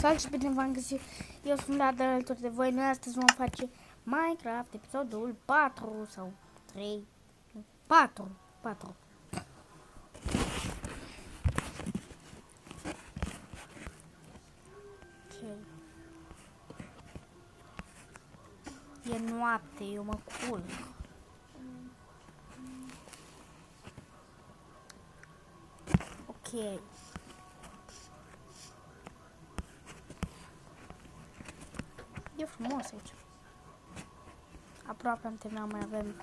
Salut și bine v-am găsit. Eu sunt Vlad, alături de voi. Noi astăzi vom face Minecraft episodul 4 sau 3. 4. Ok. E noapte, eu mă culc. Ok. E frumos aici. Aproape am terminat, mai avem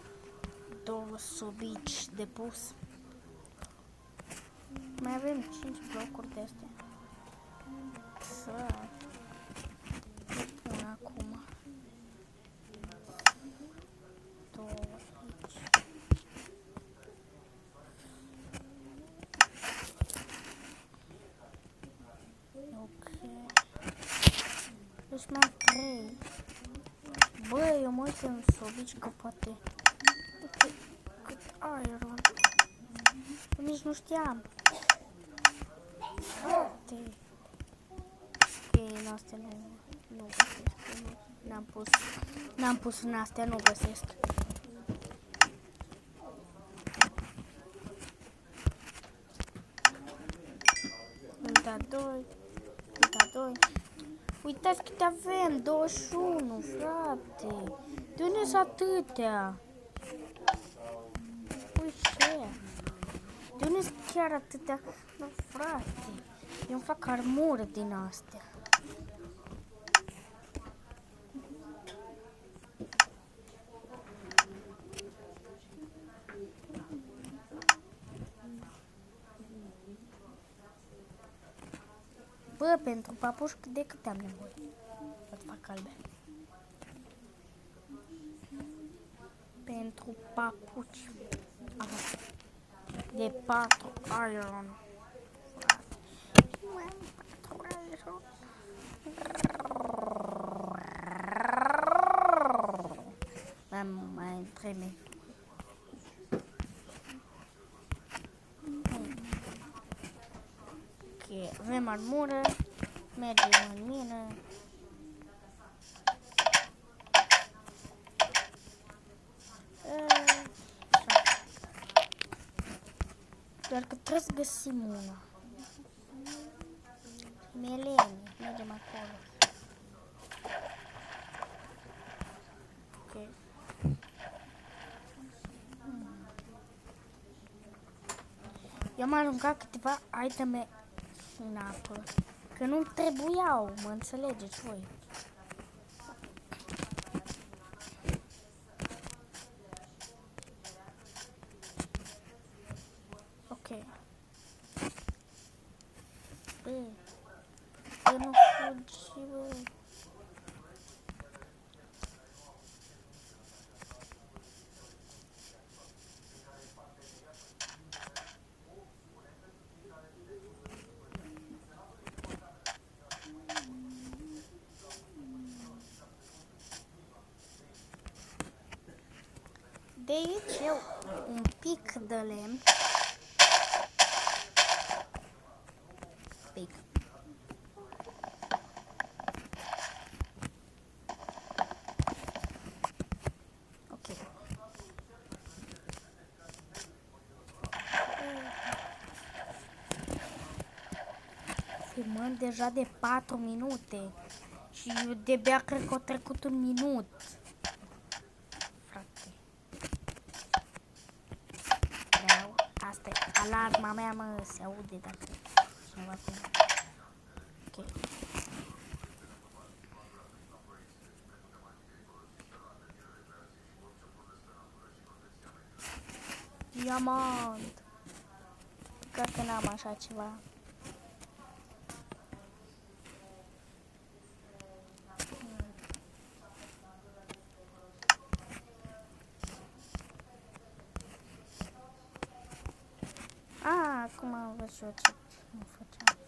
2 subici de pus. Mai avem 5 blocuri de astea. Să le pun acum. 2 aici. Ok. Deci mai 3. Bă, eu mă uit în sobici că poate. Uite cât iron. Eu nici nu știam. Frate. Ok, în astea nu găsesc. N-am pus în astea, nu găsesc. Da 2. Uitați câte avem, 21, frate. De unde sunt atâtea? Uite. De unde sunt chiar atâtea? Bă, frate, eu îmi fac armură din astea. Bă, pentru papuși de cât am nevoie? Să fac albe. Pentru papuci am de 4 iron. Mai trebuie. Ok, avem armură, mergem în mină. Doar că trebuie să găsim una. Melene, mergem acolo. Ok. Eu am aruncat câteva iteme în apă. Că nu trebuiau, mă înțelegeți voi. Ok. Bă, nu fugi, bă. De aici eu un pic de lemn. Pic. Ok. Filmăm deja de 4 minute. Și eu de-abia cred că a trecut un minut. Frate. Vreau. Asta e. Alarma mea, mă, se aude dacă cineva pune. Ok. Diamant. Cred că n-am așa ceva. Acum am văzut ce nu făceam.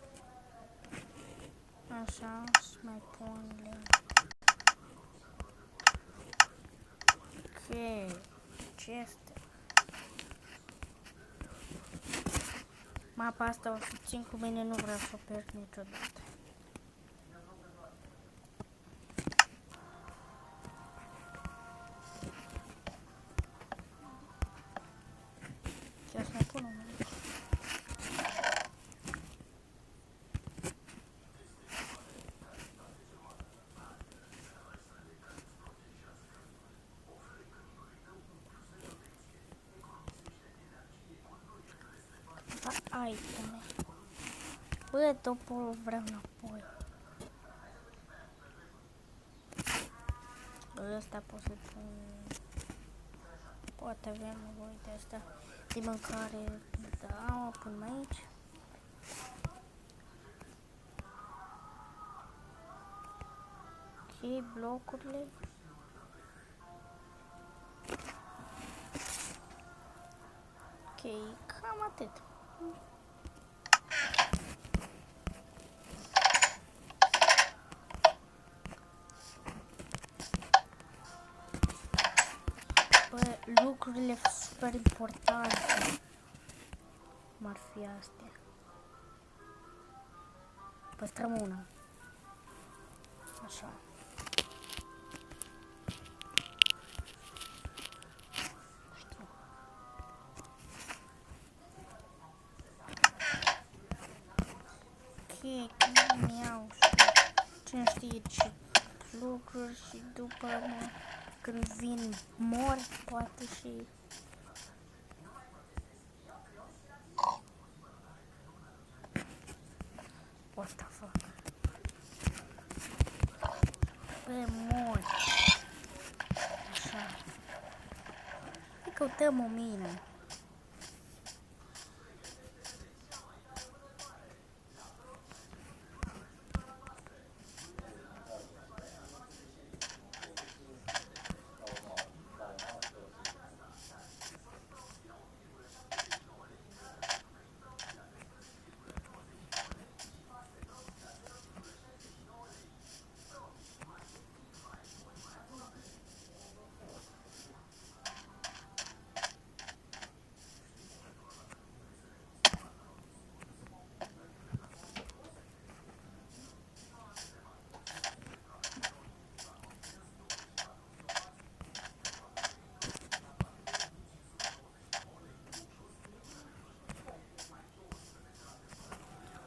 Așa, și mai pun lemn. Ok, ce este? Mapa asta o să țin cu mine, nu vreau să o pierd niciodată. iteme. Bă, toporul vreau înapoi. Ăsta pot să pun... Poate avem nevoie de asta. De mâncare, da, o pun aici. Ok, blocurile. Ok, cam atât. Bă, lucrurile super importante. Cum ar fi astea. Păstrăm una. Așa. Știu. Ok, cum iau și cine știe ce lucruri și după când vin mor, poate și... Asta fac. Bă, mor. Așa. Hai căutăm o mină.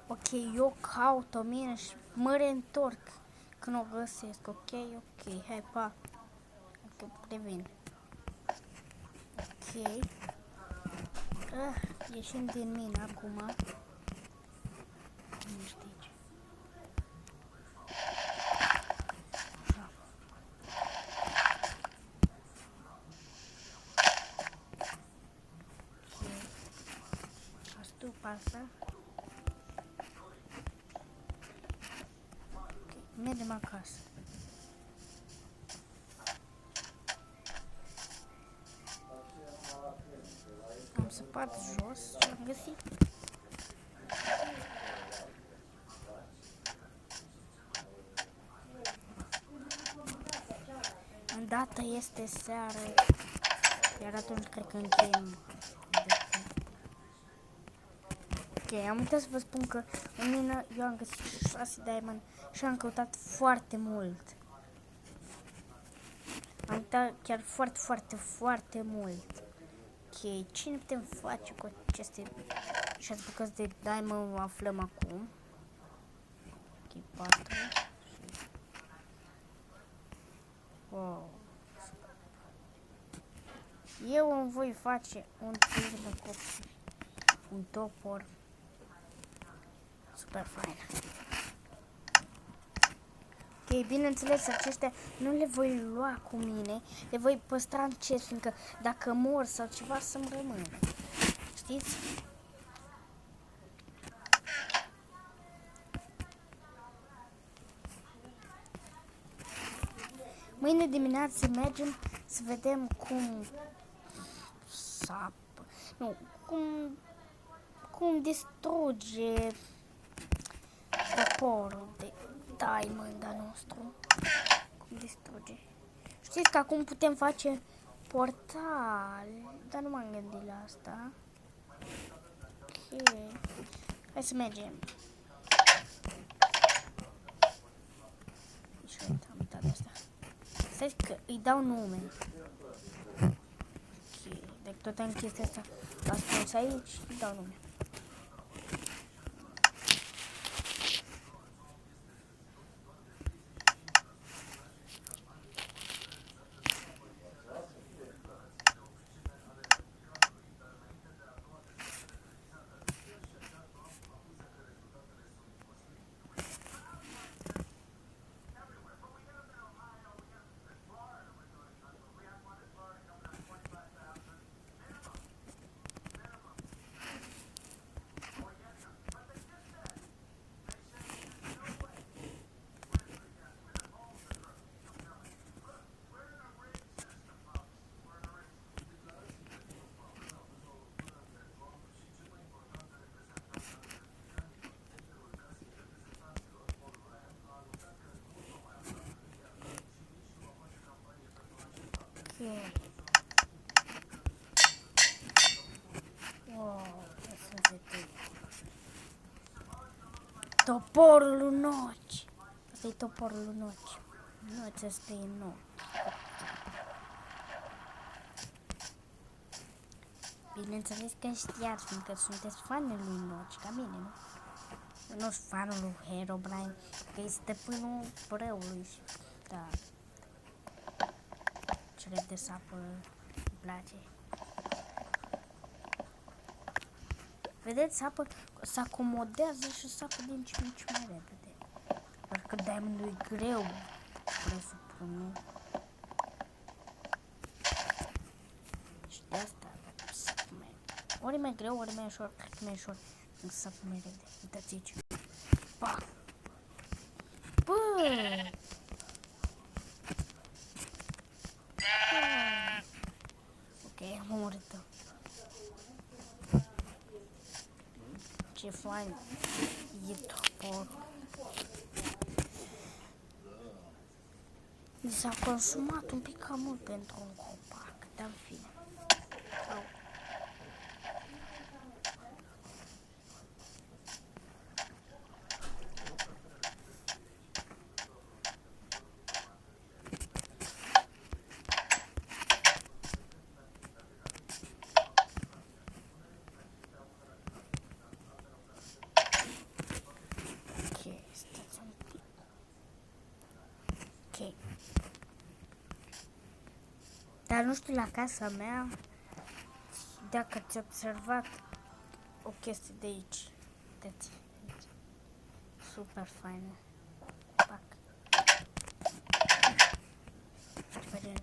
Ok, eu caut o mină și mă reîntorc când o găsesc. Ok, ok, hai, pa. Ok, revin. Ok. Ieșim din mină acum. Nu știu ce. Așa. Ok. Astupa asta. Mergem acasă. Am săpat jos și am găsit. Îndată este seară, iar atunci cred că încheiem. Ok, am uitat să vă spun că în mină eu am găsit 6 diamond și am căutat foarte mult. Am uitat chiar foarte mult. Ok, ce ne putem face cu aceste 6 bucăți de diamond, aflăm acum. Ok, 4. Wow. Eu îmi voi face un târnăcop, un topor super fain. Ok, bineînțeles, aceștia nu le voi lua cu mine, le voi păstra în chest, fiindcă dacă mor sau ceva să-mi rămână. Știți? Mâine dimineață mergem să vedem cum sapă, nu, cum distruge toporul de diamond al nostru. Cum distruge. Știți că acum putem face portal, dar nu m-am gândit la asta. Ok. Hai să mergem. Și uite, am uitat de asta. Stai că îi dau nume. Ok. Deci tot am chestia asta. L-a spus aici, îi dau nume. Wow, să vedem. Toporul lui Noci. Asta e toporul lui Noci. Noci, asta e Noci. Bineînțeles că știați, fiindcă sunteți fanul lui Noci, ca mine, nu? Eu nu sunt fanul lui Herobrine, că e stăpânul răului și... Da. Cele de sapă îmi place. Vedeți, sapă se acomodează și sapă din ce în ce mai repede. Doar că diamondul e greu, presupun, nu? Și de asta sapă mai... Ori e mai greu, ori e mai ușor, cred că e mai ușor. Când sapă mai repede. Uitați aici. Pa! Bă! Ok, am omorât-o. Ce fain e topor. Mi s-a consumat un pic cam mult pentru un copac, dar în fine. Au. Ok, stați un pic. Ok. Dar nu știu la casa mea dacă ați observat o chestie de aici. Uitați. Super faină. Pac. Vedem.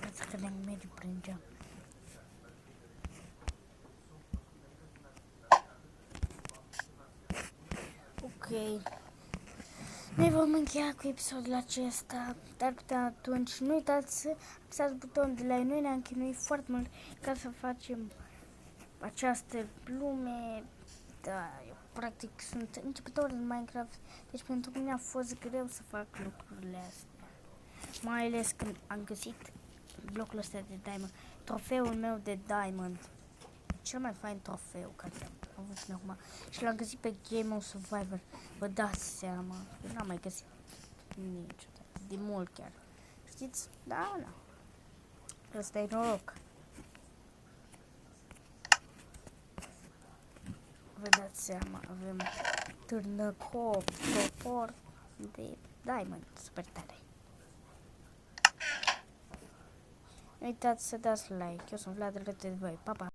Uitați că ne merge prin geam. Ok. Noi vom încheia cu episodul acesta, dar până atunci nu uitați să apăsați butonul de like. Noi ne-am chinuit foarte mult ca să facem această lume. Da, eu practic sunt începător în Minecraft, deci pentru mine a fost greu să fac lucrurile astea. Mai ales când am găsit blocul ăsta de diamond, trofeul meu de diamond. Cel mai fain trofeu care am avut până acum. Și l-am găsit pe Game of Survivor. Vă dați seama, eu n-am mai găsit niciodată, de mult chiar. Știți? Da, da. Ăsta e noroc. Vă dați seama, avem târnăcop, topor de diamond, super tare. Nu uitați să dați like, eu sunt Vlad, alături de voi, pa, pa!